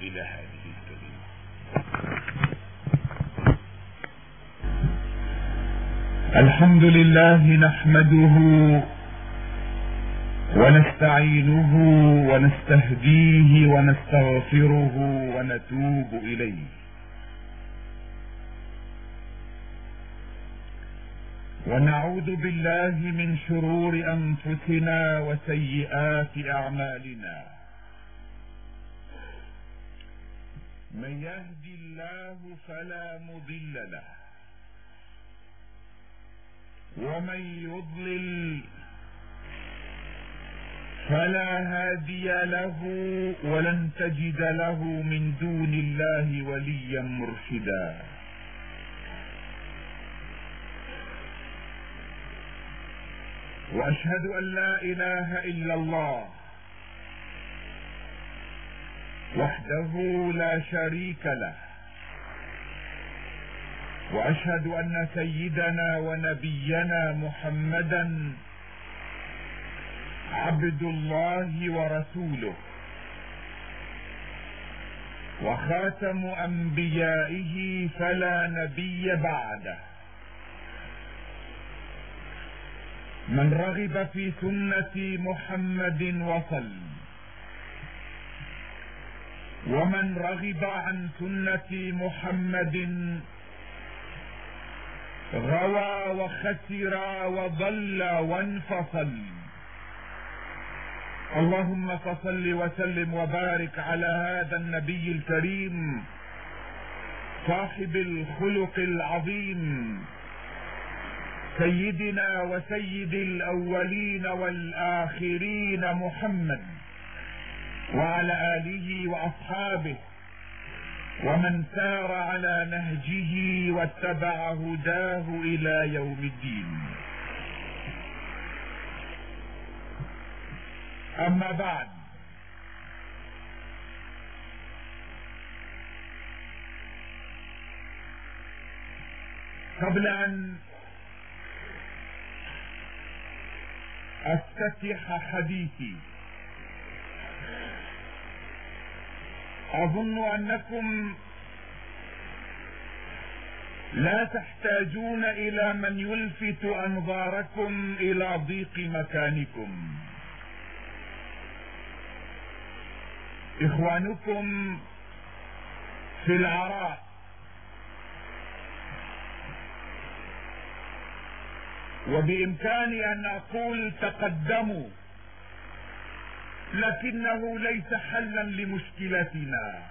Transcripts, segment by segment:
إلى هذه الكلمة. الحمد لله نحمده ونستعينه ونستهديه ونستغفره ونتوب إليه، ونعوذ بالله من شرور أنفسنا وسيئات أعمالنا. من يهدي الله فلا مضل له، ومن يضلل فلا هادي له، ولن تجد له من دون الله وليا مرشدا. وأشهد أن لا إله إلا الله وحده لا شريك له، وأشهد أن سيدنا ونبينا محمدا عبد الله ورسوله، وخاتم أنبيائه فلا نبي بعده. من رغب في سنة محمد وصل، ومن رغب عن سنة محمد غوى وخسر وضل وانفصل. اللهم فصل وسلم وبارك على هذا النبي الكريم صاحب الخلق العظيم، سيدنا وسيد الأولين والآخرين محمد، وعلى آله وأصحابه ومن سار على نهجه واتبع هداه إلى يوم الدين. أما بعد، قبل أن أفتتح حديثي، أظن أنكم لا تحتاجون إلى من يلفت أنظاركم إلى ضيق مكانكم. إخوانكم في العراء وبإمكاني أن أقول تقدموا، لكنه ليس حلا لمشكلتنا.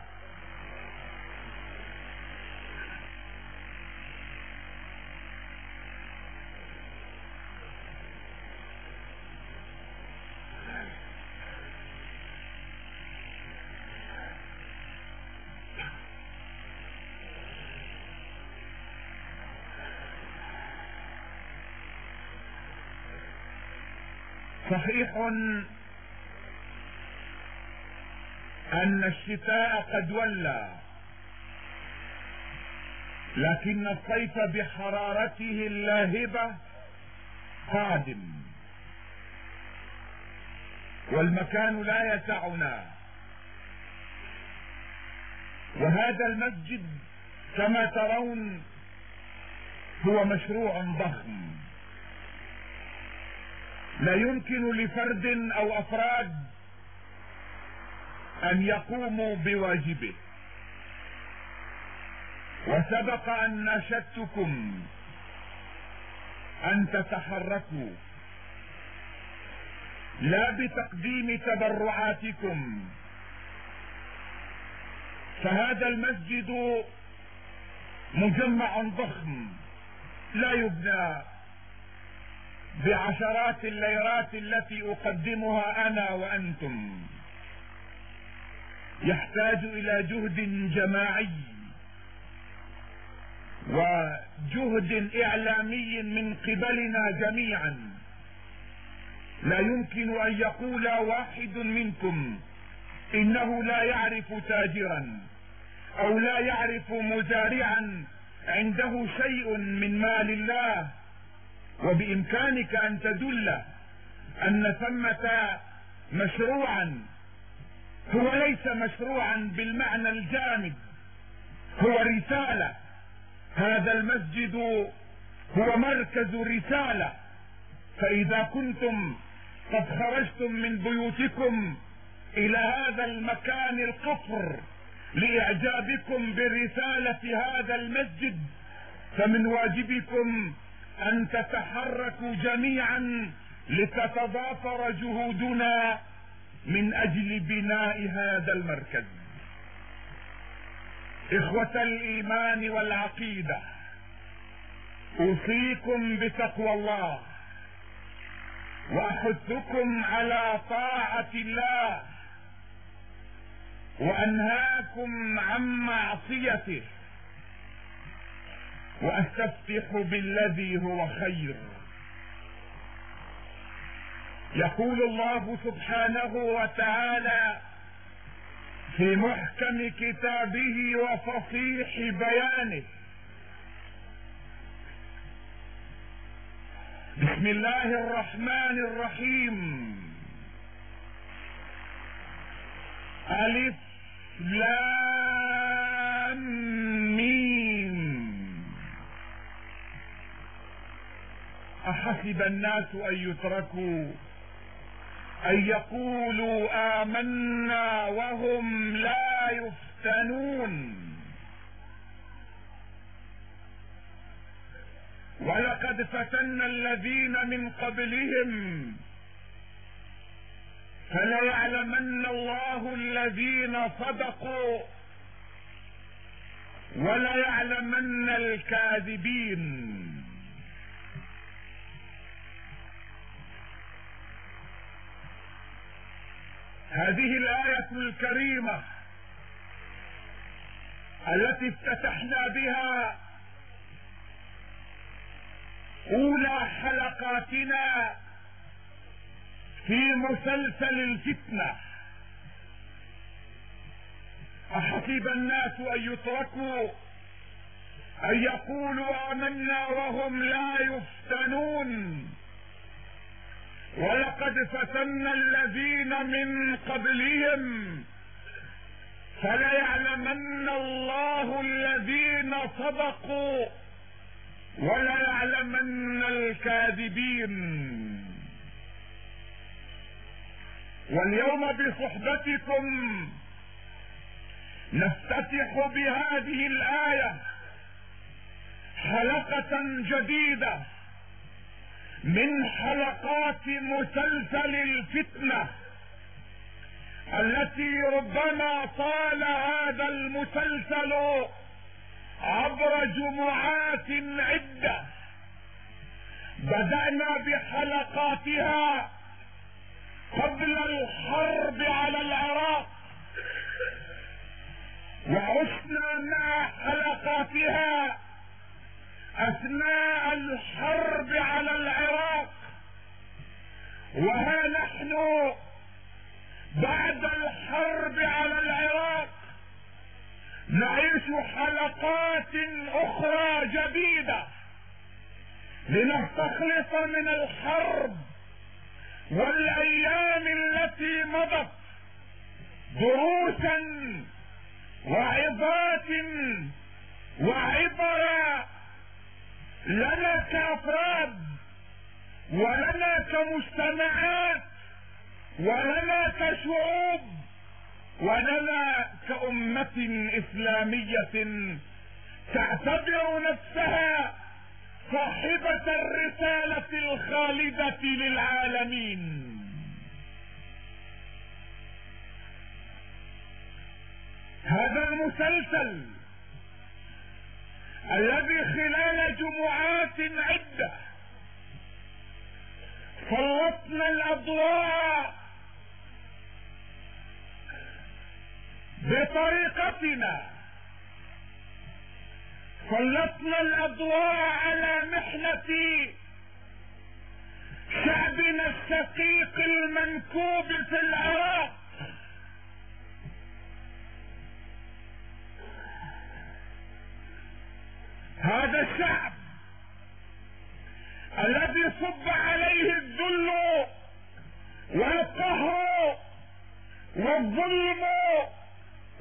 صحيح أن الشتاء قد ولى، لكن الصيف بحرارته اللاهبة قادم، والمكان لا يسعنا. وهذا المسجد كما ترون هو مشروع ضخم، لا يمكن لفرد أو أفراد أن يقوموا بواجبه. وسبق أن ناشدتكم أن تتحركوا، لا بتقديم تبرعاتكم، فهذا المسجد مجمع ضخم لا يبنى بعشرات الليرات التي أقدمها أنا وأنتم، يحتاج إلى جهد جماعي وجهد إعلامي من قبلنا جميعا. لا يمكن أن يقول واحد منكم إنه لا يعرف تاجرا أو لا يعرف مزارعا عنده شيء من مال الله، وبإمكانك أن تدل أن ثمة مشروعا هو ليس مشروعا بالمعنى الجامد، هو رسالة. هذا المسجد هو مركز رسالة. فإذا كنتم قد خرجتم من بيوتكم إلى هذا المكان القفر لإعجابكم برسالة هذا المسجد، فمن واجبكم أن تتحركوا جميعا لتتضافر جهودنا من أجل بناء هذا المركز. إخوة الإيمان والعقيدة، أوصيكم بتقوى الله وأحثكم على طاعة الله وأنهاكم عن معصيته، وأستفتح بالذي هو خير. يقول الله سبحانه وتعالى في محكم كتابه وفصيح بيانه: بسم الله الرحمن الرحيم. ألف لام ميم. أحسب الناس أن يتركوا أن يقولوا آمنا وهم لا يفتنون. ولقد فتنا الذين من قبلهم فليعلمن الله الذين صدقوا وليعلمن الكاذبين. هذه الآية الكريمة التي افتتحنا بها أولى حلقاتنا في مسلسل الفتنة. أحسب الناس أن يتركوا أن يقولوا آمنا وهم لا يفتنون ولقد فتنا الذين من قبلهم فليعلمن الله الذين صدقوا وليعلمن الكاذبين. واليوم بصحبتكم نفتتح بهذه الآية حلقة جديدة من حلقات مسلسل الفتنة التي ربما طال هذا المسلسل عبر جمعات عدة. بدأنا بحلقاتها قبل الحرب على العراق، وعشنا مع حلقاتها أثناء الحرب على العراق، وها نحن بعد الحرب على العراق نعيش حلقات أخرى جديدة لنستخلص من الحرب والأيام التي مضت دروسا وعظات وعبرا لنا كأفراد ولنا كمجتمعات ولنا كشعوب ولنا كأمة إسلامية تعتبر نفسها صاحبة الرسالة الخالدة للعالمين. هذا المسلسل الذي خلال جمعات عدة سلطنا الأضواء بطريقتنا، سلطنا الأضواء على محنة شعبنا الشقيق المنكوب في العراق. هذا الشعب الذي صب عليه الذل والقهر والظلم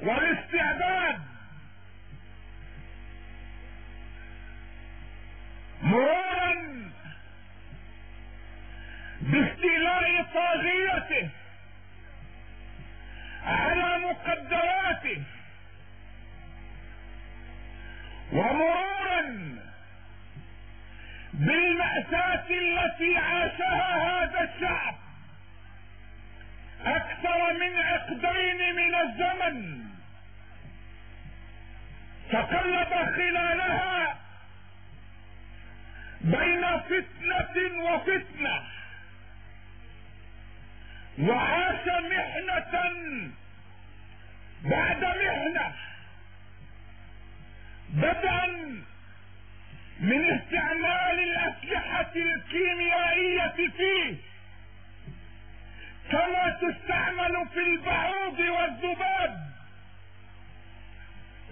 والاستعباد، مرورا باستيلاء طاغيته على مقدراته، ومرورا بالمأساة التي عاشها هذا الشعب اكثر من عقدين من الزمن، تقلب خلالها بين فتنة وفتنة، وعاش محنة بعد محنة، بدءا من استعمال الأسلحة الكيميائية فيه كما تستعمل في البعوض والذباب،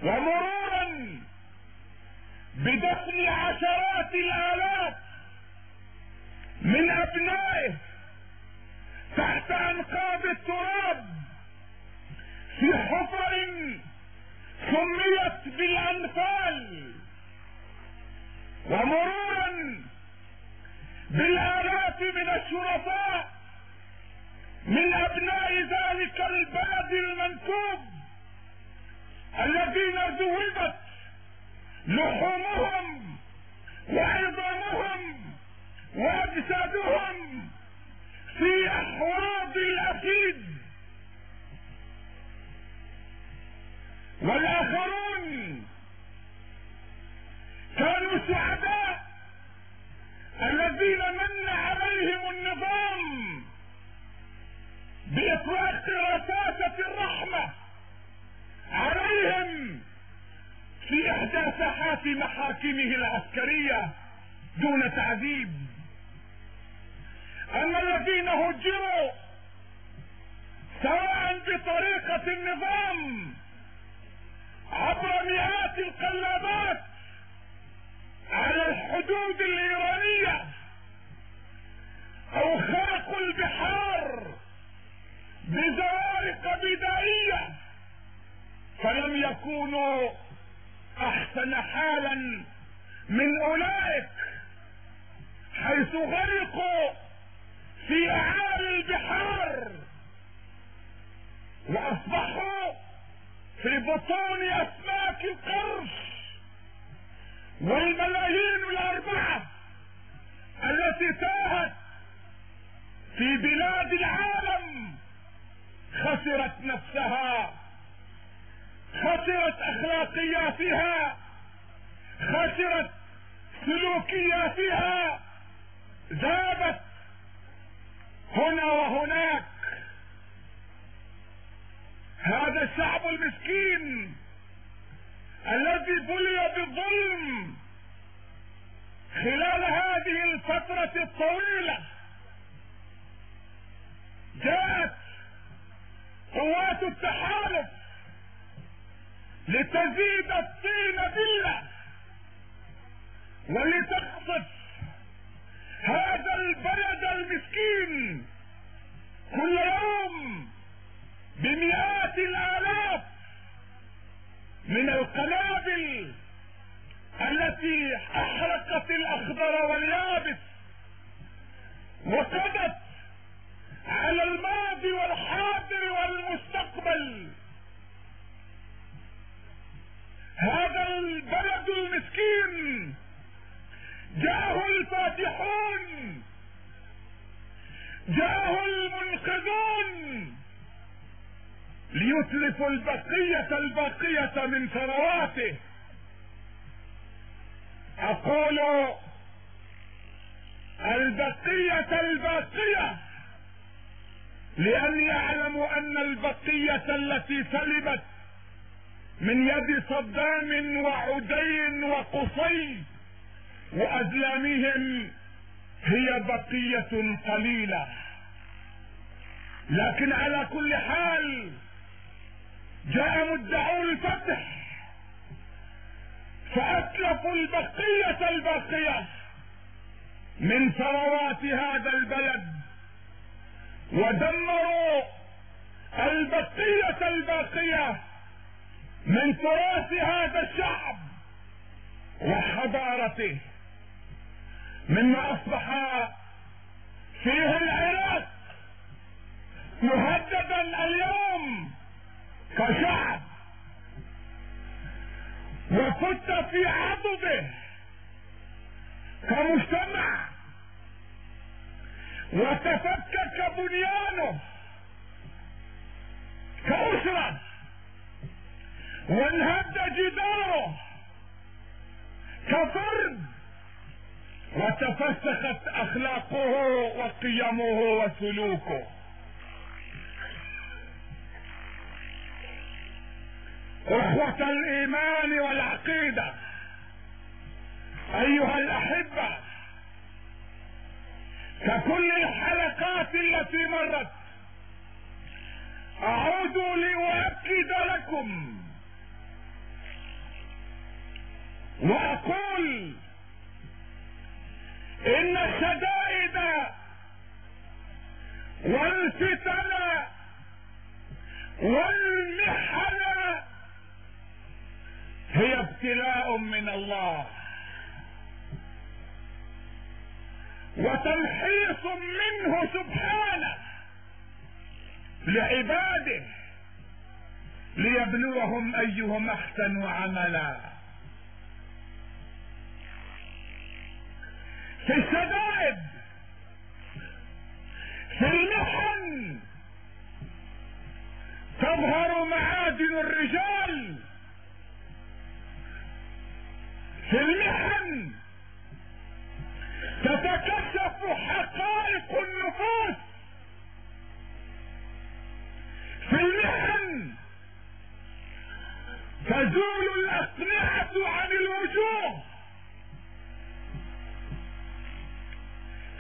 ومرورا بدفن عشرات الآلاف من أبنائه تحت أنقاض التراب في حفر سميت بالأنفال، ومرورا بالآلاف من الشرفاء من أبناء ذلك البلد المنكوب الذين ذهبت لحومهم وعظامهم وأجسادهم في أحواض الأكيد، والآخرون كانوا سعداء الذين من عليهم النظام بإطلاق رصاصة الرحمة عليهم في إحدى ساحات محاكمه العسكرية دون تعذيب. أما الذين هجروا سواء بطريقة النظام عبر مئات القلابات على الحدود الإيرانية أو خرقوا البحار بزوارق بدائية، فلم يكونوا أحسن حالا من أولئك حيث غرقوا في أعالي البحار وأصبحوا في بطون أسماك القرش، والملايين الأربعة التي تاهت في بلاد العالم خسرت نفسها، خسرت أخلاقياتها، خسرت سلوكياتها، ذابت هنا وهناك. هذا الشعب المسكين الذي بلي بالظلم خلال هذه الفترة الطويلة، جاءت قوات التحالف لتزيد الطين بلة ولتقصف هذا البلد المسكين كل يوم بمئات الآلاف من القنابل التي احرقت الأخضر واليابس وقضت على الماضي والحاضر والمستقبل. هذا البلد المسكين جاءه الفاتحون، جاءه المنقذون ليتلفوا البقية من ثرواته. أقول البقية لأن يعلموا أن البقية التي سلبت من يد صدام وعدي وقصي وأزلامهم هي بقية قليلة، لكن على كل حال جاء مدعو الفتح فأتلفوا البقية من ثروات هذا البلد ودمروا البقية الباقية من تراث هذا الشعب وحضارته، مما اصبح فيه العراق مهددا اليوم كشعب، وفت في عضده كمجتمع، وتفكك بنيانه كأسرة، وانهد جداره كفرد، وتفسخت اخلاقه وقيمه وسلوكه. اخوة الايمان والعقيدة، ايها الاحبة، ككل الحلقات التي مرت اعود لأؤكد لكم واقول ان الشدائد والفتن والمحن هي ابتلاء من الله وتمحيص منه سبحانه لعباده ليبلوهم ايهم احسن عملا. في الشدائد، في المحن، تظهر معادن الرجال، في المحن تتكشف حقائق النفوس، في المحن تزول الأقنعة عن الوجوه،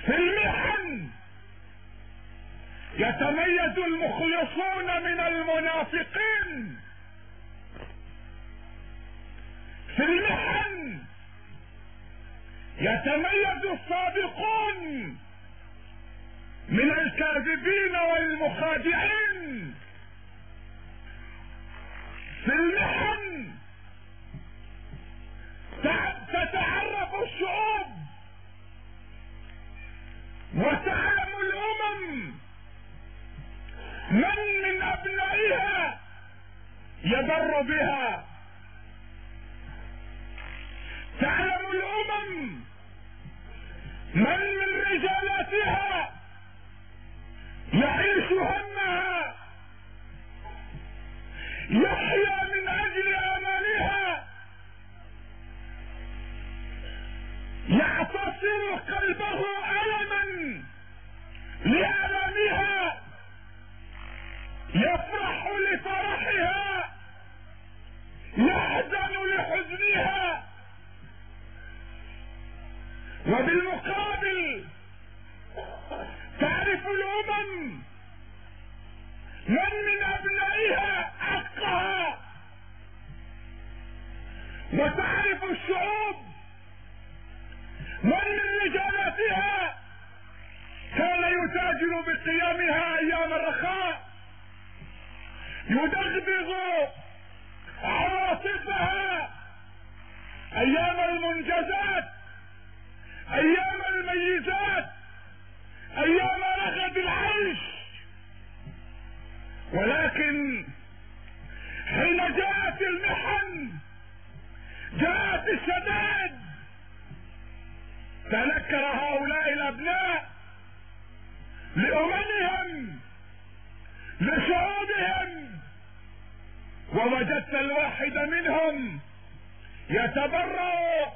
في المحن يتميز المخلصون من المنافقين، في المحن يتميز الصادقون من الكاذبين والمخادعين، في المحن تتعرف الشعوب وتعلم الامم من ابنائها يضر بها، تعلم الامم من رجالاتها يعيش همها، يحيا من اجل امالها، يعتصر قلبه الما لالامها، يفرح لفرحها، يحزن لحزنها. وبالمقابل تعرف الامم من ابنائها حقها، وتعرف الشعوب من رجالاتها كان يتاجر بقيامها ايام الرخاء، يدغدغ عواطفها ايام المنجزات، ايام الميزات، ايام رغد العيش. ولكن حين جاءت المحن، جاءت الشدائد، تنكر هؤلاء الابناء لاممهم، لشعوبهم، ووجدت الواحد منهم يتبرأ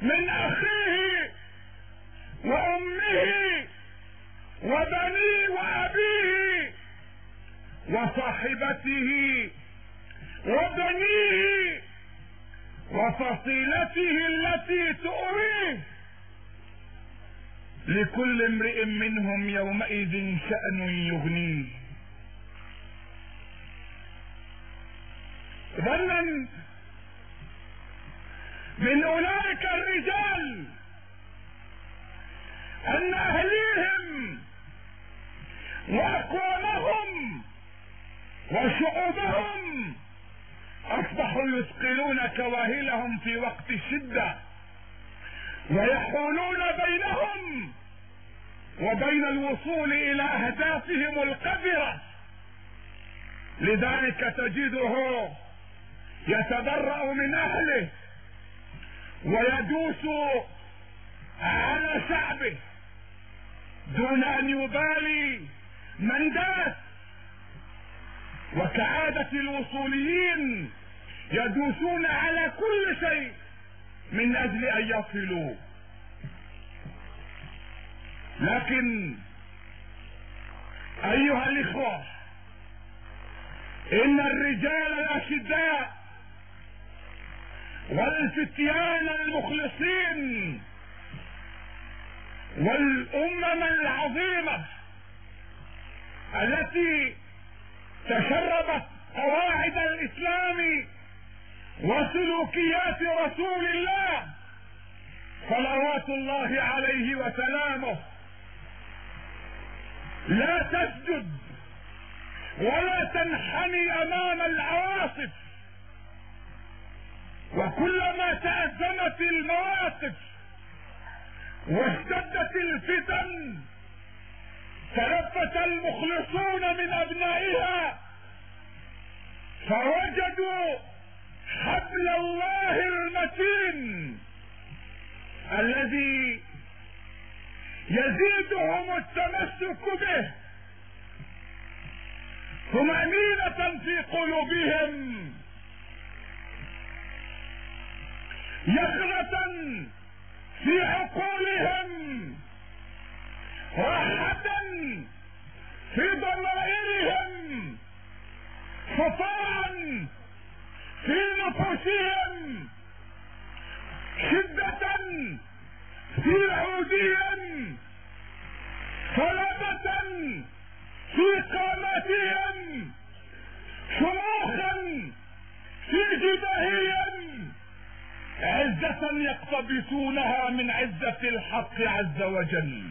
من اخيه وامه وبنيه وابيه وصاحبته وبنيه وفصيلته التي تؤويه. لكل امرئ منهم يومئذ شأن يغنيه. ظنا من اولئك الرجال ان اهليهم واقوامهم وشعوبهم اصبحوا يثقلون كواهلهم في وقت الشدة، ويحولون بينهم وبين الوصول الى اهدافهم القذرة. لذلك تجده يتبرأ من اهله ويدوس على شعبه دون ان يبالي من داس. وكعادة الوصوليين يدوسون على كل شيء من اجل ان يصلوا. لكن ايها الاخوة، ان الرجال الاشداء والفتيان المخلصين والامم العظيمة التي تشربت قواعد الاسلام وسلوكيات رسول الله صلوات الله عليه وسلامه لا تسجد ولا تنحني امام العواصف. وكلما تأزمت المواقف واشتدت الفتن تلفت المخلصون من ابنائها فوجدوا حبل الله المتين الذي يزيدهم التمسك به طمأنينة في قلوبهم، يقظة في عقولهم، راحة في ضمائرهم، صفاء في نفوسهم، شدة في عودهم، صلابة في قامتهم، شموخا في جباههم، عزة يقتبسونها من عزة الحق عز وجل.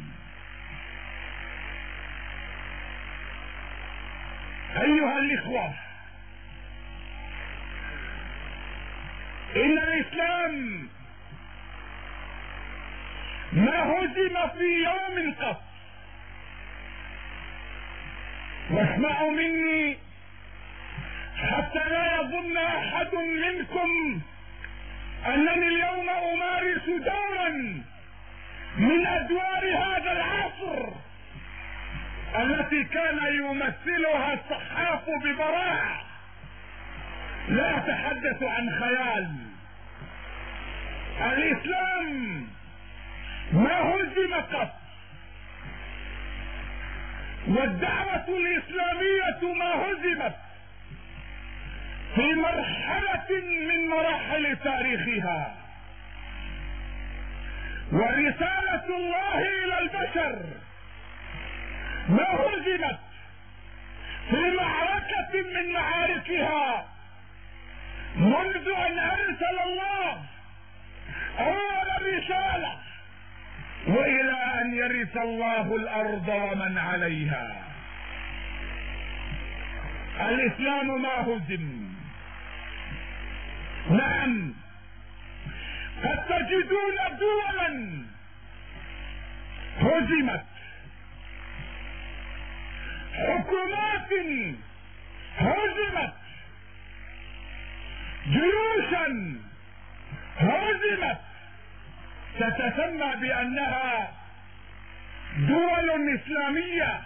ايها الاخوة، ان الاسلام ما هزم في يوم قط. واسمعوا مني حتى لا يظن احد منكم انني اليوم امارس دورا من ادوار هذا العصر التي كان يمثلها الصحاف ببراعة. لا اتحدث عن خيال. الاسلام ما هزم قط، والدعوة الاسلامية ما هزمت في مرحلة من مراحل تاريخها. ورسالة الله الى البشر ما هزمت في معركة من معاركها منذ ان ارسل الله اول الرسالة والى ان يرث الله الارض ومن عليها. الاسلام ما هزم. نعم، قد تجدون دولا هزمت، حكومات هزمت، جيوشا هزمت تتسمى بانها دول اسلامية،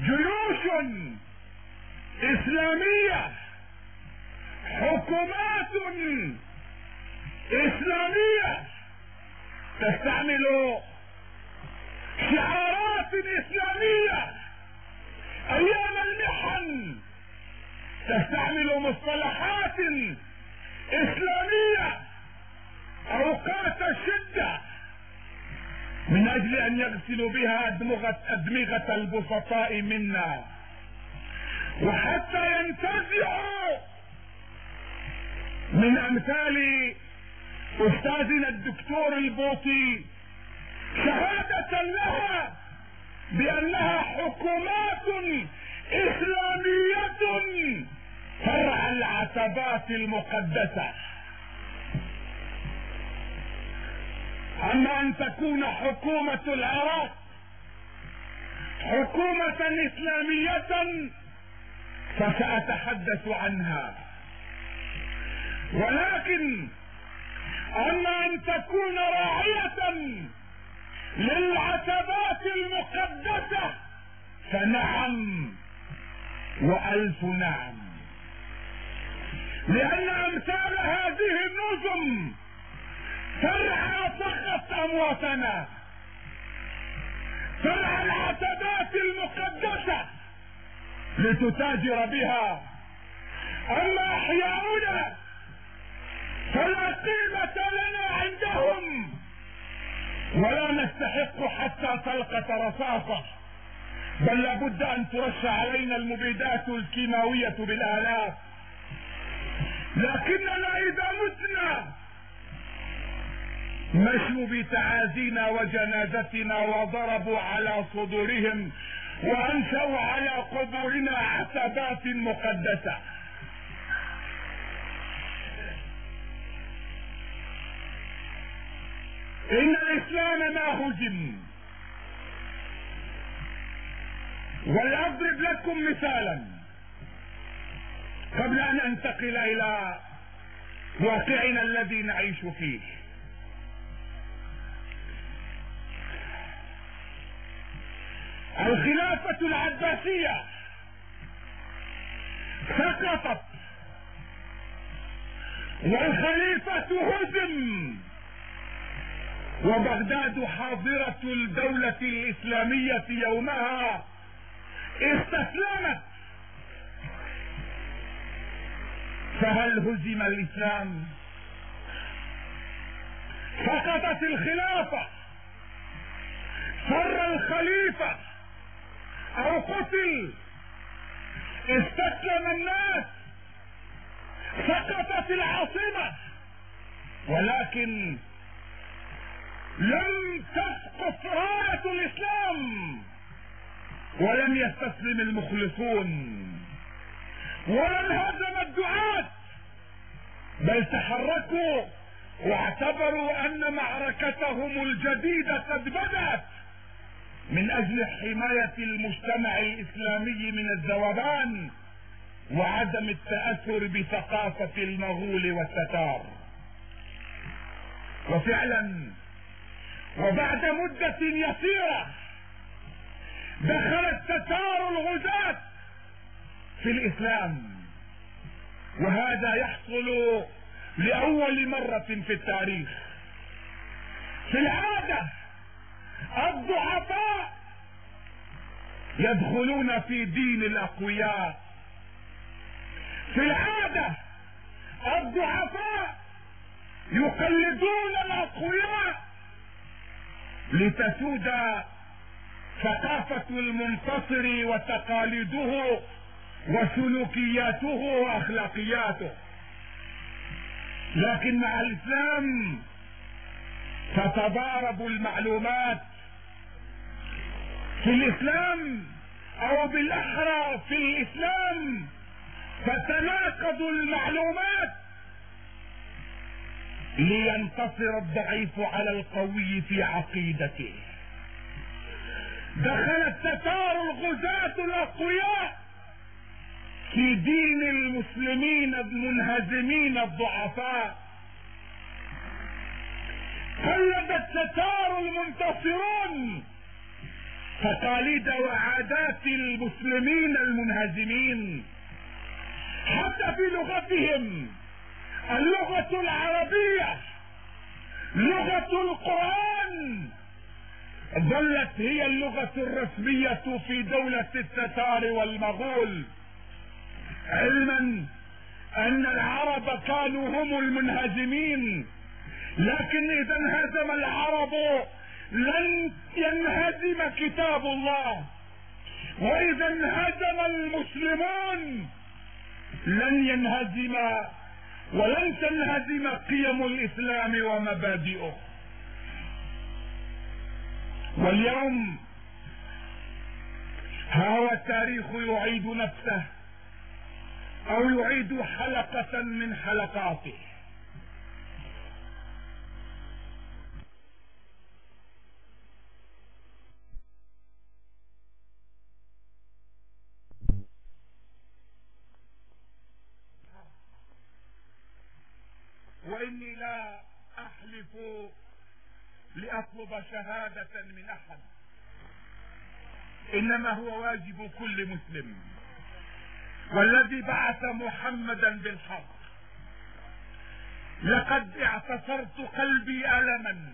جيوش اسلامية، حكومات اسلامية تستعمل شعارات اسلامية ايام المحن، تستعمل مصطلحات اسلامية اوقات الشدة من اجل ان يغسلوا بها ادمغة البسطاء منا، وحتى ينتزعوا من امثال استاذنا الدكتور البوطي شهادة لها بانها حكومات إسلامية فرع العتبات المقدسة. أما أن تكون حكومة العراق حكومة إسلامية فسأتحدث عنها، ولكن أما أن تكون راعية للعتبات المقدسة فنعم وألف نعم، لأن أمثال هذه النظم ترعى فقط أمواتنا، ترعى العتبات المقدسة لتتاجر بها. أما أحياؤنا فلا قيمة لنا عندهم، ولا نستحق حتى طلقة رصاصة، بل لابد أن ترش علينا المبيدات الكيماوية بالآلاف. لكننا إذا متنا مشوا بتعازينا وجنازتنا وضربوا على صدورهم وأنشأوا على قبورنا عتبات مقدسة. إن الإسلام ما هزم. ولأضرب لكم مثالا قبل أن أنتقل إلى واقعنا الذي نعيش فيه. الخلافة العباسية سقطت والخليفة هزم، وبغداد حاضرة الدولة الإسلامية يومها استسلمت. فهل هزم الإسلام؟ سقطت الخلافة، فر الخليفة أو قتل، استسلم الناس، سقطت العاصمة، ولكن لم تسقط راية الإسلام، ولم يستسلم المخلصون، ولم هزم الدعاة، بل تحركوا واعتبروا أن معركتهم الجديدة قد بدأت من أجل حماية المجتمع الإسلامي من الذوبان وعدم التأثر بثقافة المغول والتتار. وفعلا وبعد مدة يسيرة دخل التتار الغزاة في الإسلام، وهذا يحصل لأول مرة في التاريخ. في العادة الضعفاء يدخلون في دين الأقوياء، في العادة الضعفاء يقلدون الأقوياء لتسود ثقافة المنتصر وتقاليده وسلوكياته وأخلاقياته. لكن مع الإسلام تتضارب المعلومات. في الإسلام أو بالأحرى في الإسلام تتناقض المعلومات لينتصر الضعيف على القوي في عقيدته. دخل التتار الغزاة الأقوياء في دين المسلمين المنهزمين الضعفاء. قلد التتار المنتصرون تقاليد وعادات المسلمين المنهزمين، حتى في لغتهم. اللغة العربية لغة القرآن ظلت هي اللغة الرسمية في دولة التتار والمغول، علما أن العرب كانوا هم المنهزمين. لكن إذا انهزم العرب لن ينهزم كتاب الله، وإذا انهزم المسلمون لن ينهزم ولن تنهزم قيم الإسلام ومبادئه. واليوم ها هو التاريخ يعيد نفسه او يعيد حلقة من حلقاته. واني لا احلف لاطلب شهادة من احد، انما هو واجب كل مسلم، والذي بعث محمدا بالحق لقد اعتصرت قلبي ألما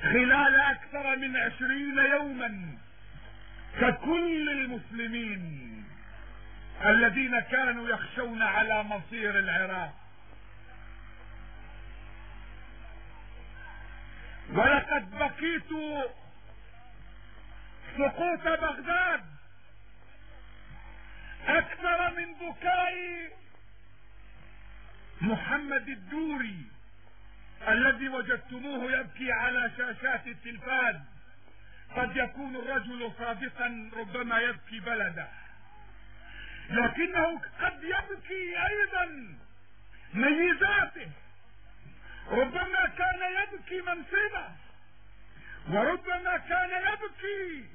خلال اكثر من 20 يوما ككل المسلمين الذين كانوا يخشون على مصير العراق. ولقد بكيت سقوط بغداد اكثر من بكاء محمد الدوري الذي وجدتموه يبكي على شاشات التلفاز. قد يكون الرجل صادقا، ربما يبكي بلده، لكنه قد يبكي ايضا ميزاته، ربما كان يبكي منصبه، وربما كان يبكي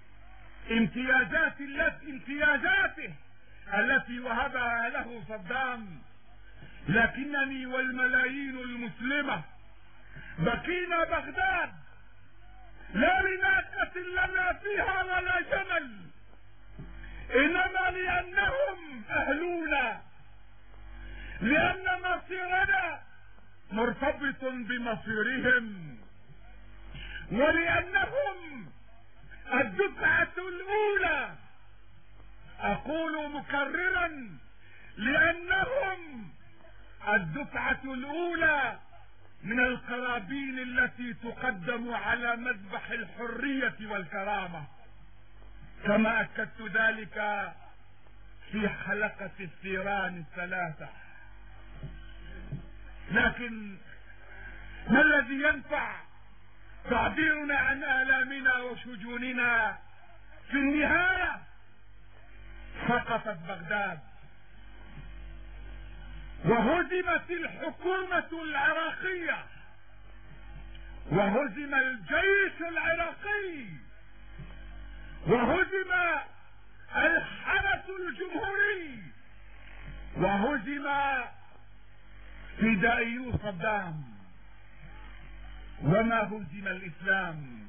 امتيازاته التي وهبها له صدام. لكنني والملايين المسلمة بكينا بغداد لا لناقة لنا فيها ولا جمل، انما لانهم اهلونا، لان مصيرنا مرتبط بمصيرهم، ولانهم الدفعة الاولى. اقول مكررا لانهم الدفعة الاولى من القرابين التي تقدم على مذبح الحرية والكرامة، كما اكدت ذلك في حلقة الثيران الثلاثة. لكن ما الذي ينفع تعبيرنا عن آلامنا وشجوننا؟ في النهاية سقطت بغداد، وهزمت الحكومة العراقية، وهزم الجيش العراقي، وهزم الحرس الجمهوري، وهزم فدائيو صدام، وما هزم الإسلام،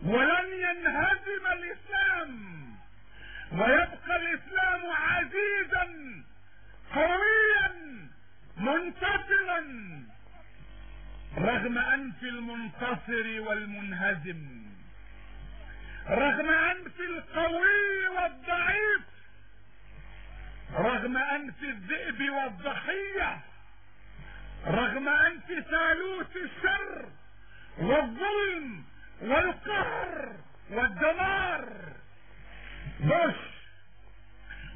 ولن ينهزم الإسلام، ويبقى الإسلام عزيزا قويا منتصرا رغم أنف المنتصر والمنهزم، رغم أنف القوي والضعيف، رغم أنف الذئب والضحية، رغم أنف ثالوث الشر والظلم والقهر والدمار. بوش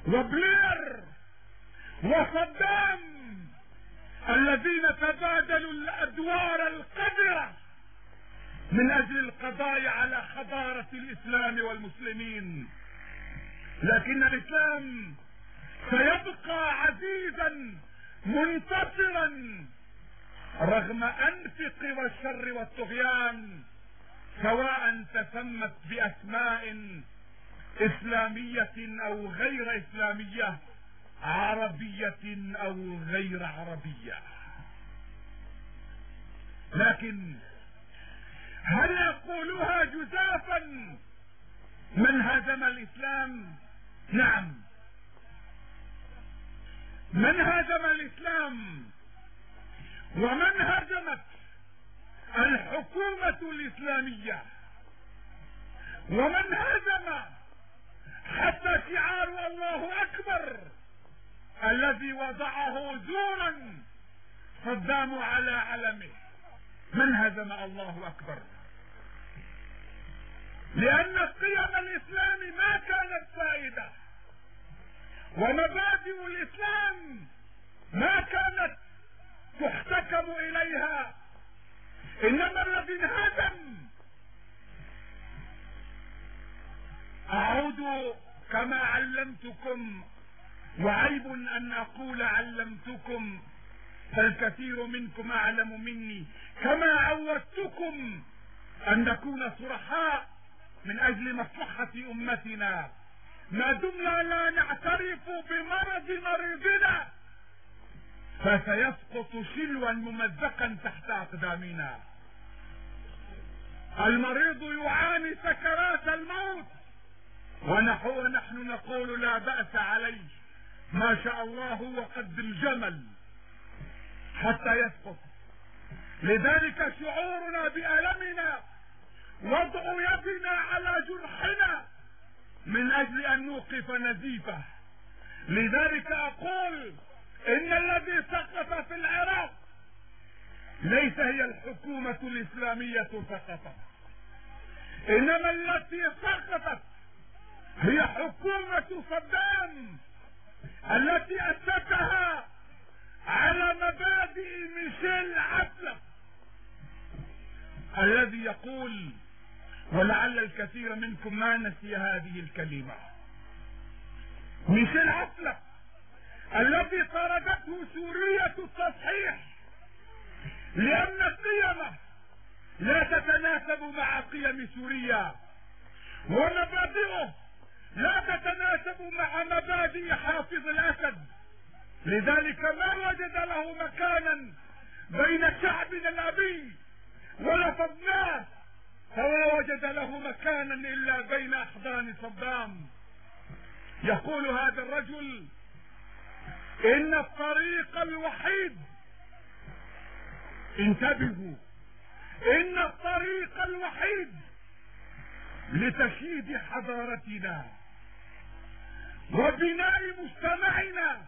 وبلير وصدام الذين تبادلوا الأدوار القذرة من أجل القضاء على حضارة الإسلام والمسلمين، لكن الإسلام سيبقى عزيزا منتصرا رغم أنف قوى الشر والطغيان، سواء تسمت بأسماء إسلامية أو غير إسلامية، عربية أو غير عربية. لكن هل يقولها جزافا من هزم الإسلام؟ نعم، من هزم الإسلام ومن هزمت الحكومة الإسلامية ومن هزم حتى شعار الله أكبر الذي وضعه زورا صدام على علمه، من هزم الله أكبر؟ لأن قيم الإسلام ما كانت سائدة، ومبادئ الإسلام ما كانت تحتكم إليها، إنما الذي انهزم علمتكم، وعيب ان اقول علمتكم، فالكثير منكم اعلم مني، كما عودتكم ان نكون صرحاء من اجل مصلحة امتنا، ما دمنا لا نعترف بمرض مريضنا فسيسقط شلوا ممزقا تحت اقدامنا. المريض يعاني سكرات الموت ونحن نقول لا بأس عليه، ما شاء الله هو قد الجمل حتى يسقط. لذلك شعورنا بألمنا، وضع يدنا على جرحنا من اجل ان نوقف نزيفه. لذلك اقول ان الذي سقط في العراق ليس هي الحكومة الاسلامية سقطت، انما التي سقطت هي حكومة صدام التي اسسها على مبادئ ميشيل عسلف الذي يقول، ولعل الكثير منكم ما نسي هذه الكلمة، ميشيل عسلف الذي طردته سورية التصحيح لأن قيمه لا تتناسب مع قيم سوريا، ومبادئه لا تتناسب مع مبادئ حافظ الأسد. لذلك ما وجد له مكانا بين شعبنا الأبي ولفظناه، فلا وجد له مكانا إلا بين أحضان صدام. يقول هذا الرجل إن الطريق الوحيد، انتبهوا، إن الطريق الوحيد لتشييد حضارتنا وبناء مجتمعنا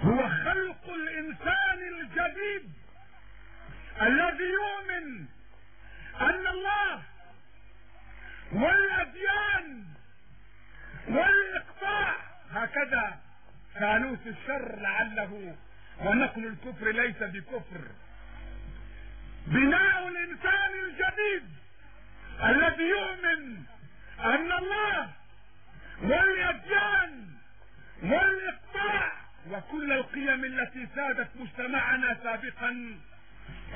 هو خلق الإنسان الجديد الذي يؤمن أن الله والأديان والإقطاع هكذا ثالوث الشر لعله، ونقل الكفر ليس بكفر. بناء الإنسان الجديد الذي يؤمن أن الله والأديان والإقطاع وكل القيم التي سادت مجتمعنا سابقا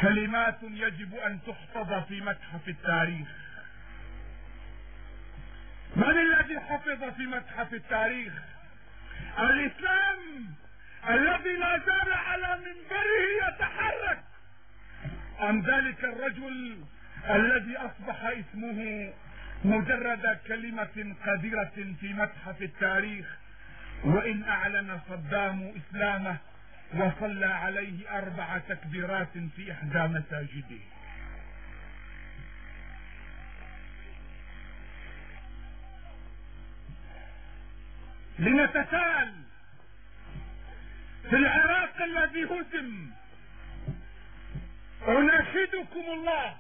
كلمات يجب أن تحفظ في متحف التاريخ. من الذي حفظ في متحف التاريخ؟ الإسلام الذي لا زال على منبره يتحرك، أم ذلك الرجل الذي أصبح اسمه مجرد كلمة قذرة في متحف التاريخ، وإن أعلن صدام إسلامه وصلى عليه 4 تكبيرات في إحدى مساجده. لنتساءل في العراق الذي هزم، أناشدكم الله،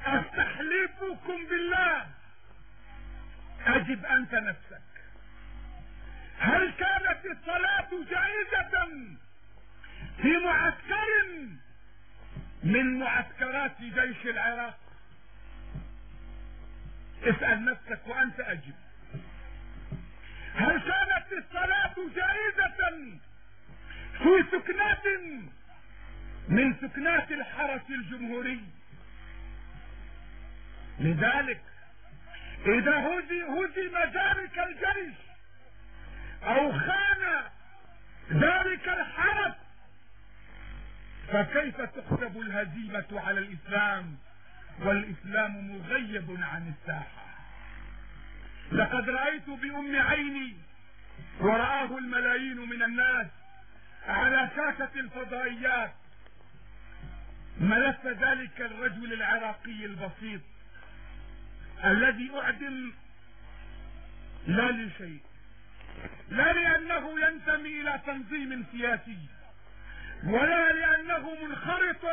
أستحلفكم بالله، أجب أنت نفسك، هل كانت الصلاة جائزة في معسكر من معسكرات جيش العراق؟ اسأل نفسك وأنت أجب. هل كانت الصلاة جائزة في سكنات من سكنات الحرس الجمهوري؟ لذلك إذا هزم ذلك الجيش أو خان ذلك الحرس فكيف تحسب الهزيمة على الإسلام والإسلام مغيب عن الساحة؟ لقد رأيت بأم عيني ورآه الملايين من الناس على شاشة الفضائيات ملف ذلك الرجل العراقي البسيط الذي أعدم لا لشيء، لا لأنه ينتمي إلى تنظيم سياسي ولا لأنه منخرط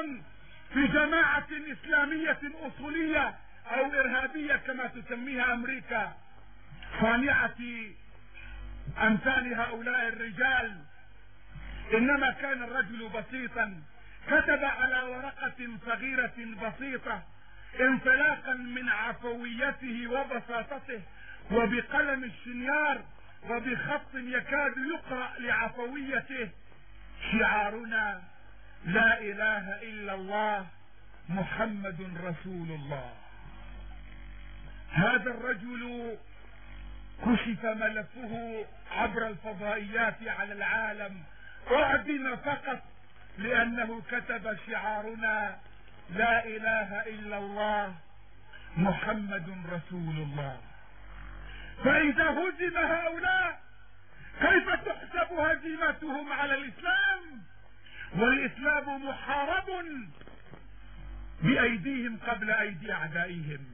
في جماعة إسلامية أصولية أو إرهابية كما تسميها أمريكا صانعة أمثال هؤلاء الرجال، إنما كان الرجل بسيطا كتب على ورقة صغيرة بسيطة انطلاقا من عفويته وبساطته وبقلم الشنيار وبخط يكاد يقرأ لعفويته: شعارنا لا اله الا الله محمد رسول الله. هذا الرجل كشف ملفه عبر الفضائيات على العالم، اعدم فقط لانه كتب: شعارنا لا اله الا الله محمد رسول الله. فاذا هزم هؤلاء كيف تحسب هزيمتهم على الاسلام والاسلام محارب بايديهم قبل ايدي اعدائهم؟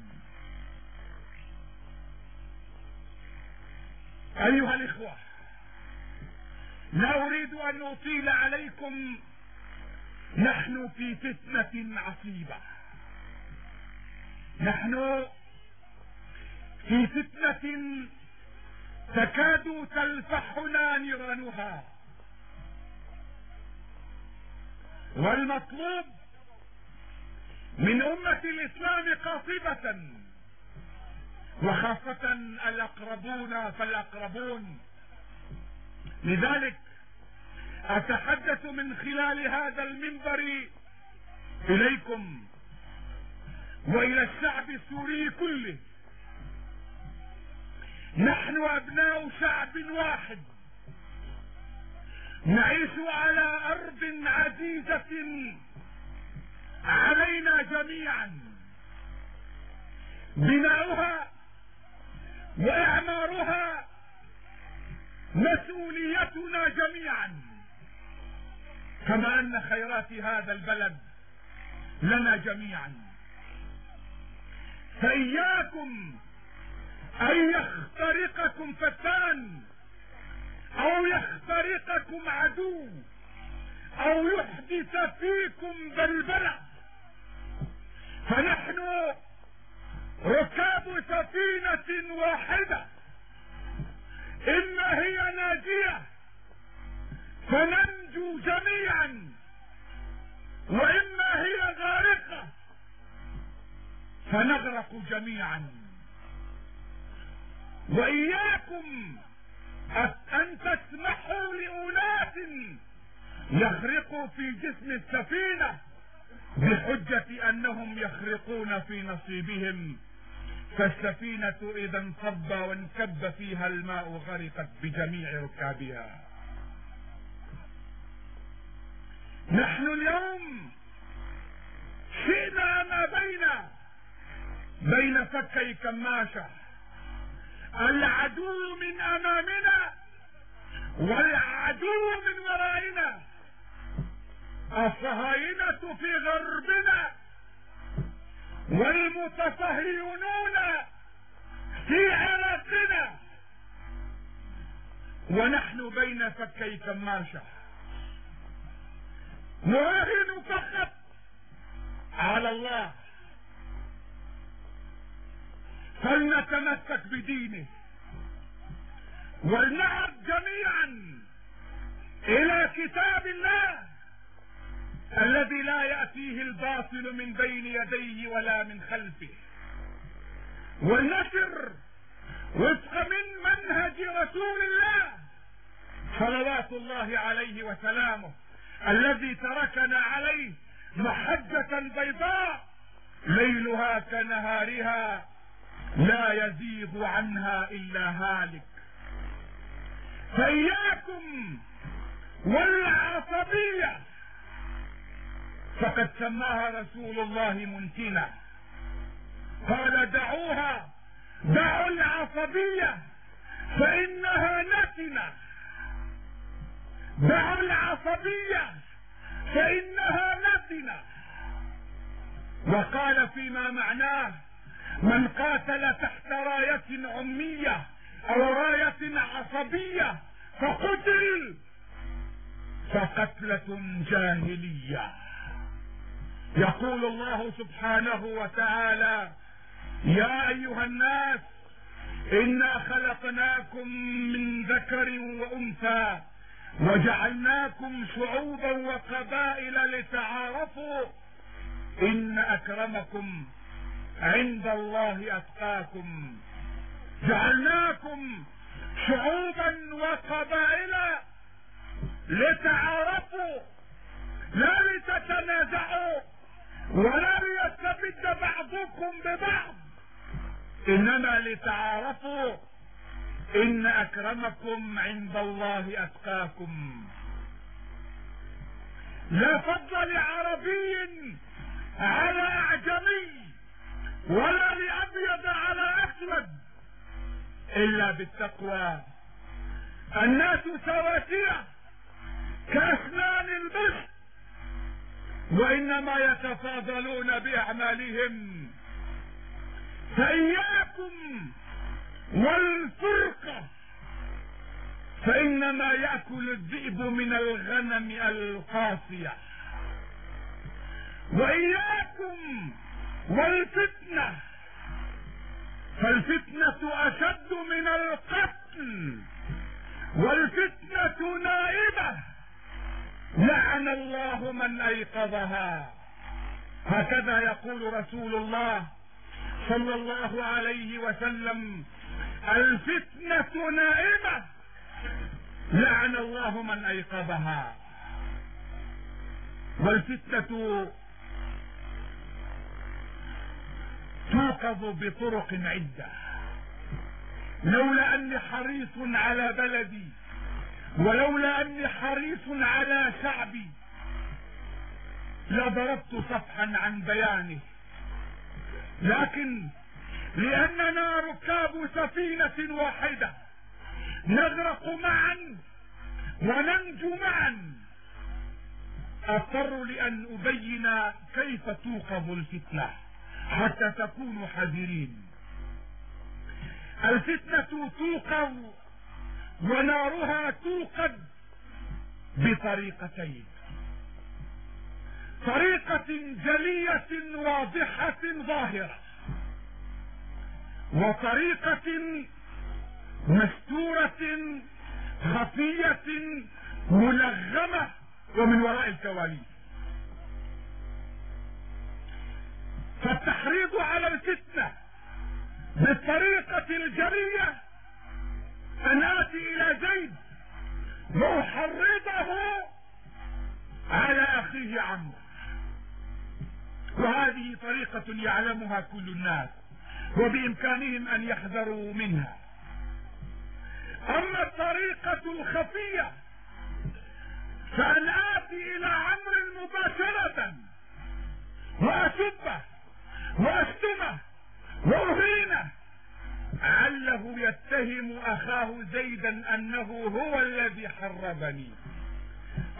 ايها الاخوة، لا اريد ان اطيل عليكم، نحن في فتنة عصيبة، نحن في فتنة تكاد تلفحنا نيرانها، والمطلوب من أمة الإسلام قاطبة وخاصة الأقربون فالأقربون. لذلك أتحدث من خلال هذا المنبر إليكم وإلى الشعب السوري كله. نحن أبناء شعب واحد، نعيش على أرض عزيزة علينا جميعا، بناؤها وإعمارها مسؤوليتنا جميعا، كما أن خيرات هذا البلد لنا جميعا. فإياكم أن يخترقكم فتان أو يخترقكم عدو أو يحدث فيكم بلبلة، فنحن ركاب سفينة واحدة، إما هي ناجية فننجو جميعا، وإما هي غارقة فنغرق جميعا. وإياكم أن تسمحوا لأناس يخرقوا في جسم السفينة بحجة أنهم يخرقون في نصيبهم، فالسفينة إذا انصب وانكب فيها الماء غرقت بجميع ركابها. نحن اليوم شئنا ما بين فكي كماشة، العدو من أمامنا والعدو من ورائنا، الصهاينة في غربنا والمتصهيونون في عراقنا، ونحن بين فكي كماشة. نراهن فقط على الله، فلنتمسك بدينه ولنعد جميعا الى كتاب الله الذي لا يأتيه الباطل من بين يديه ولا من خلفه، ولنسر وفق من منهج رسول الله صلوات الله عليه وسلامه الذي تركنا عليه محجة بيضاء ليلها كنهارها لا يزيغ عنها إلا هالك. فإياكم والعصبية، فقد سماها رسول الله منتنة، قال: دعوها، دعوا العصبية فإنها نتنة، دعوا العصبية فإنها نتنة. وقال فيما معناه: من قاتل تحت راية عمية أو راية عصبية فقتل فقتلة جاهلية. يقول الله سبحانه وتعالى: يا أيها الناس إنا خلقناكم من ذكر وأنثى وجعلناكم شعوبا وقبائل لتعارفوا إن أكرمكم عند الله أتقاكم جعلناكم شعوبا وقبائل لتعارفوا لا لتتنازعوا ولا ليستبد بعضكم ببعض، انما لتعارفوا. ان اكرمكم عند الله اتقاكم. لا فضل لعربي على اعجمي ولا لابيض على اسود الا بالتقوى. الناس سواسية كاسنان البشر، وانما يتفاضلون باعمالهم. فاياكم والفرقة، فانما يأكل الذئب من الغنم القاسية. واياكم والفتنة، فالفتنة اشد من القتل، والفتنة نائبة لعن الله من ايقظها. هكذا يقول رسول الله صلى الله عليه وسلم: الفتنة نائمة لعن الله من ايقظها. والفتنة توقظ بطرق عدة. لولا اني حريص على بلدي ولولا اني حريص على شعبي لضربت صفحا عن بيانه، لكن لاننا ركاب سفينة واحدة نغرق معا وننجو معا، اضطر لان ابين كيف توقظ الفتنة حتى تكونوا حذرين. الفتنة توقظ ونارها توقد بطريقتين: طريقة جلية واضحة ظاهرة، وطريقة مستورة خفية ملغمة ومن وراء الكواليس. فالتحريض على الفتنة بالطريقة الجلية ان اتي الى زيد واحرضه على اخيه عمرو، وهذه طريقة يعلمها كل الناس وبامكانهم ان يحذروا منها. اما الطريقة الخفية فان اتي الى عمرو مباشرة واسبه واشتمه واهينه عله يتهم اخاه زيدا انه هو الذي حربني،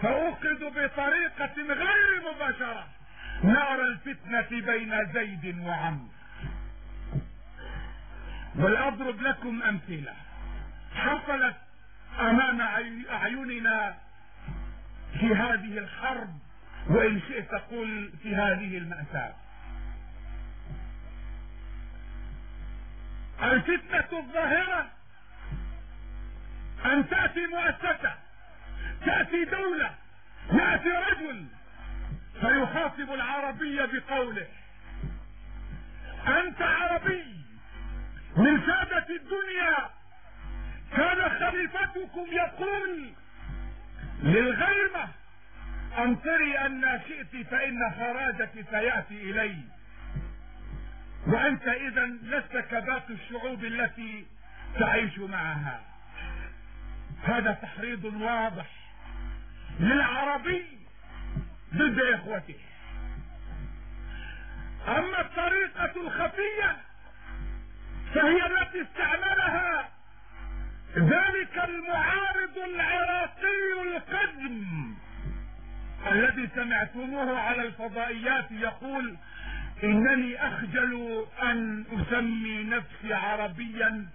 فاوقد بطريقة غير مباشرة نار الفتنة بين زيد وعمرو. والاضرب لكم امثلة حصلت امام اعيننا في هذه الحرب، وان شئت قل في هذه المأساة. الفتنة الظاهرة ان تأتي مؤسسة، تأتي دولة، يأتي رجل فيخاطب العربي بقوله: انت عربي من سادة الدنيا، كان خليفتكم يقول للغيمة: امطري ان شئت فان خراجك سيأتي الي، وانت اذا لست كباقي الشعوب التي تعيش معها. هذا تحريض واضح للعربي ضد اخوته. اما الطريقة الخفية فهي التي استعملها ذلك المعارض العراقي القدم الذي سمعتموه على الفضائيات يقول: انني اخجل ان اسمي نفسي عربيا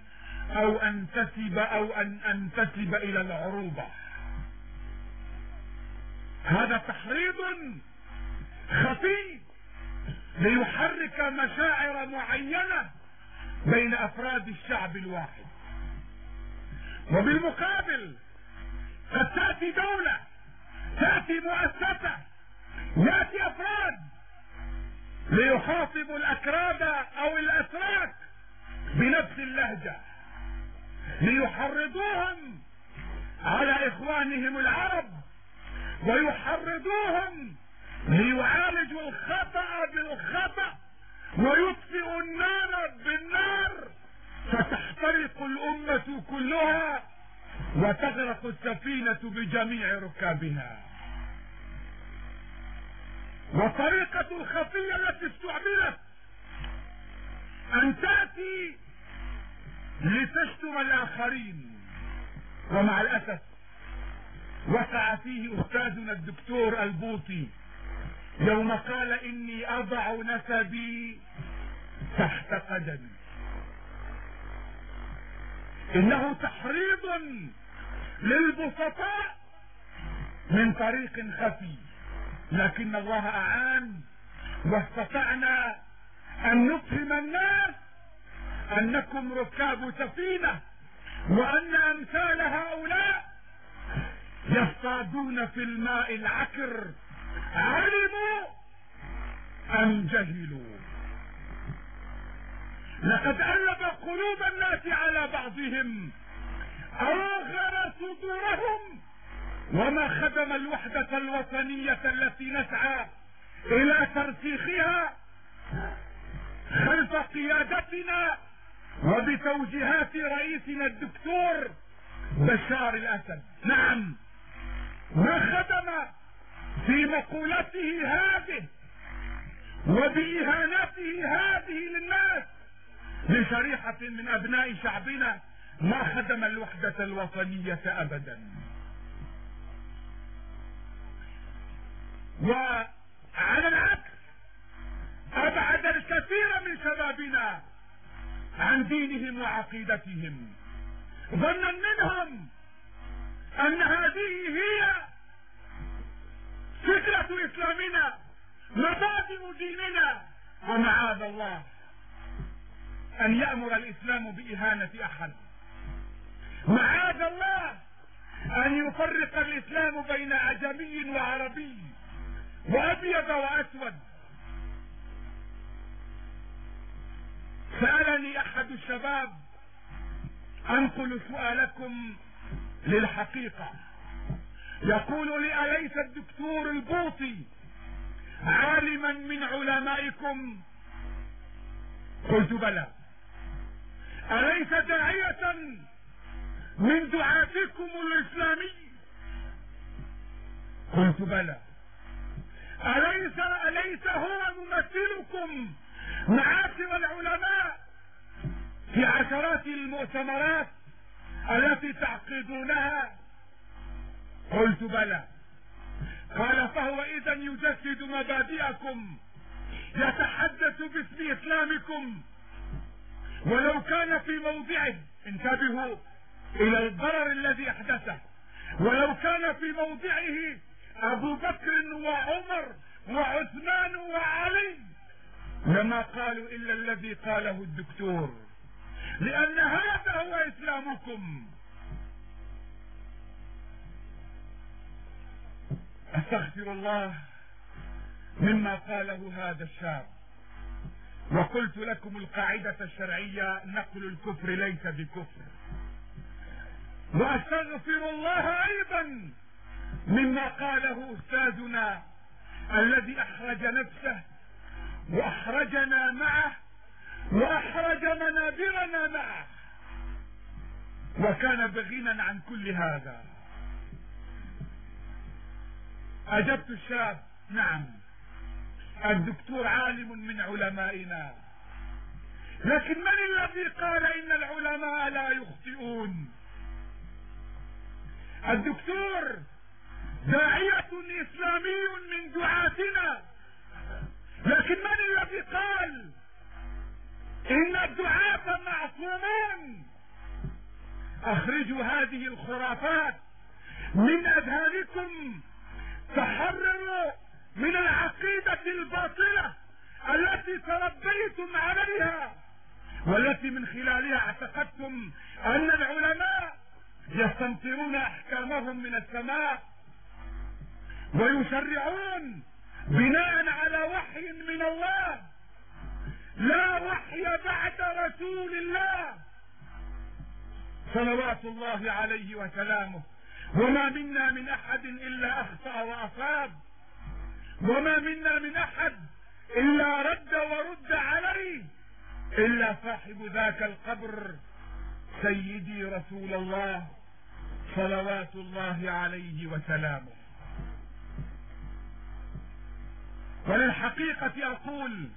او ان انتسب الى العروبة. هذا تحريض خفي ليحرك مشاعر معينة بين افراد الشعب الواحد. وبالمقابل قد تأتي دولة، تأتي مؤسسة، يأتي افراد ليخاطب الاكراد او الاتراك بنفس اللهجة، ليحرضوهم على إخوانهم العرب، ويحرضوهم ليعالجوا الخطأ بالخطأ ويطفئوا النار بالنار، فتحترق الأمة كلها وتغرق السفينة بجميع ركابها. والطريقة الخفية التي استعملت أن تأتي لتشتم الآخرين، ومع الأسف وقع فيه أستاذنا الدكتور البوطي يوم قال إني أضع نسبي تحت قدمي. إنه تحريض للبسطاء من طريق خفي، لكن الله أعان واستطعنا أن نفهم الناس أنكم ركاب سفينة، وأن أمثال هؤلاء يصطادون في الماء العكر، علموا أم جهلوا. لقد ألب قلوب الناس على بعضهم، أوغر صدورهم، وما خدم الوحدة الوطنية التي نسعى إلى ترسيخها خلف قيادتنا وبتوجيهات رئيسنا الدكتور بشار الأسد. نعم، ما خدم في مقولته هذه وبإهانته هذه للناس لشريحة من أبناء شعبنا، ما خدم الوحدة الوطنية أبدا. وعلى العكس أبعد الكثير من شبابنا عن دينهم وعقيدتهم، ظنا منهم أن هذه هي فكرة إسلامنا، مبادئ ديننا. ومعاذ الله أن يأمر الإسلام بإهانة أحد، معاذ الله أن يفرق الإسلام بين أعجمي وعربي وأبيض وأسود. سألني أحد الشباب، أنقل سؤالكم للحقيقة، يقول لي: أليس الدكتور البوطي عالما من علمائكم؟ قلت: بلى. أليس داعية من دعاتكم الإسلامي؟ قلت: بلى. أليس هو ممثلكم معاشر العلماء في عشرات المؤتمرات التي تعقدونها؟ قلت: بلى. قال: فهو إذا يجسد مبادئكم، يتحدث باسم إسلامكم، ولو كان في موضعه، انتبهوا إلى الضرر الذي أحدثه، ولو كان في موضعه أبو بكر وعمر وعثمان وعلي لما قالوا إلا الذي قاله الدكتور، لأن هذا هو إسلامكم. أستغفر الله مما قاله هذا الشاب. وقلت لكم القاعدة الشرعية: نقل الكفر ليس بكفر. وأستغفر الله أيضا مما قاله أستاذنا الذي أحرج نفسه وأحرجنا معه وأحرج منابرنا معه، وكان بغينا عن كل هذا. أجبت الشاب: نعم، الدكتور عالم من علمائنا، لكن من الذي قال إن العلماء لا يخطئون؟ الدكتور داعية إسلامي من دعاتنا، لكن من الذي قال إن الدعاة معصومون؟ أخرجوا هذه الخرافات من أذهانكم، تحرروا من العقيدة الباطلة التي تربيتم عليها، والتي من خلالها اعتقدتم أن العلماء يستمطرون أحكامهم من السماء ويشرعون بناء على وحي من الله، لا وحي بعد رسول الله. صلوات الله عليه وسلامه. وما منا من احد الا اخطأ واصاب، وما منا من احد الا رد ورد عليه، الا صاحب ذاك القبر سيدي رسول الله صلوات الله عليه وسلامه. وللحقيقة اقول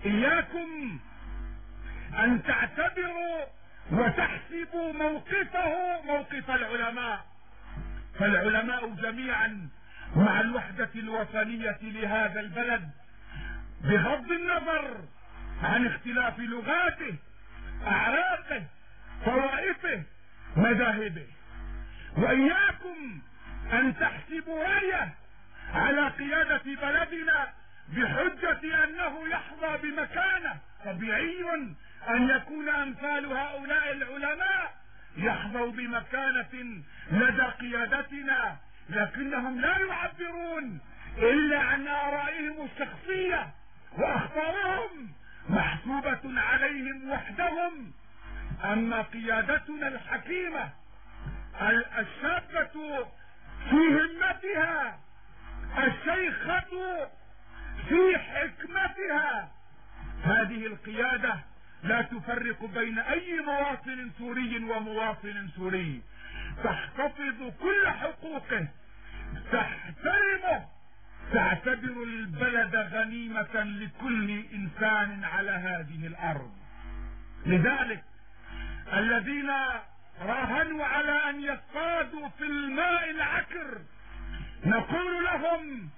اياكم ان تعتبروا وتحسبوا موقفه موقف العلماء، فالعلماء جميعا مع الوحدة الوطنية لهذا البلد بغض النظر عن اختلاف لغاته، اعراقه، طوائفه، مذاهبه. واياكم ان تحسبوا رايه على قيادة بلدنا بحجة انه يحظى بمكانة. طبيعي ان يكون امثال هؤلاء العلماء يحظوا بمكانة لدى قيادتنا، لكنهم لا يعبرون الا عن ارائهم الشخصية، واخطارهم محسوبة عليهم وحدهم. اما قيادتنا الحكيمة الشابة في همتها، الشيخة في حكمتها، هذه القيادة لا تفرق بين اي مواطن سوري ومواطن سوري، تحتفظ كل حقوقه، تحترمه، تعتبر البلد غنيمة لكل انسان على هذه الارض. لذلك الذين راهنوا على ان يصطادوا في الماء العكر نقول لهم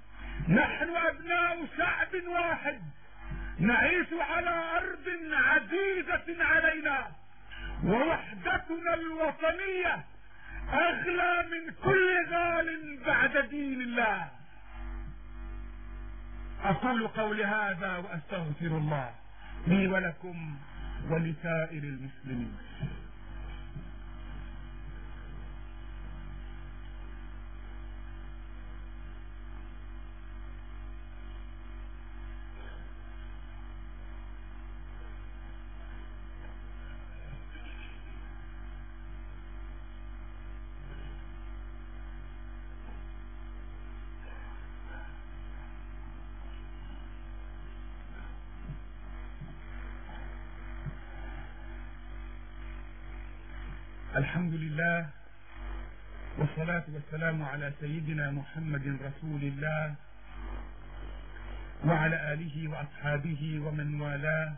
نحن ابناء شعب واحد نعيش على ارض عزيزة علينا، ووحدتنا الوطنية اغلى من كل غال بعد دين الله. اقول قولي هذا واستغفر الله لي ولكم ولسائر المسلمين. الحمد لله والصلاة والسلام على سيدنا محمد رسول الله وعلى آله وأصحابه ومن والاه.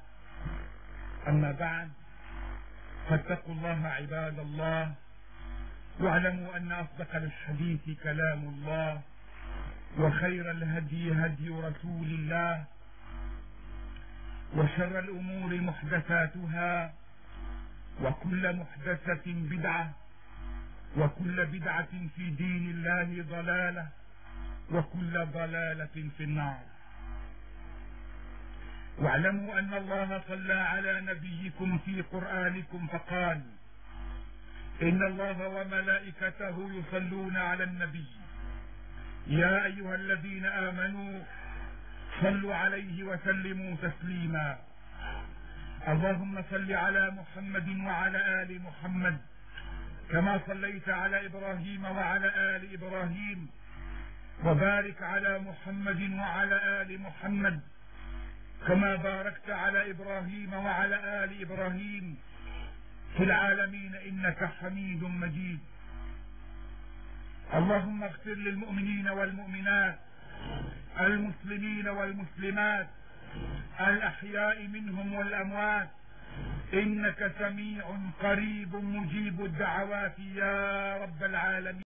أما بعد، فاتقوا الله عباد الله، واعلموا أن أصدق الحديث كلام الله، وخير الهدي هدي رسول الله، وشر الأمور محدثاتها، وكل محدثة بدعة، وكل بدعة في دين الله ضلالة، وكل ضلالة في النار. واعلموا ان الله صلى على نبيكم في قرآنكم فقال: ان الله وملائكته يصلون على النبي يا ايها الذين امنوا صلوا عليه وسلموا تسليما. اللهم صل على محمد وعلى آل محمد كما صليت على إبراهيم وعلى آل إبراهيم، وبارك على محمد وعلى آل محمد كما باركت على إبراهيم وعلى آل إبراهيم في العالمين إنك حميد مجيد. اللهم اغفر للمؤمنين والمؤمنات، المسلمين والمسلمات، الأحياء منهم والأموات، إنك سميع قريب مجيب الدعوات يا رب العالمين.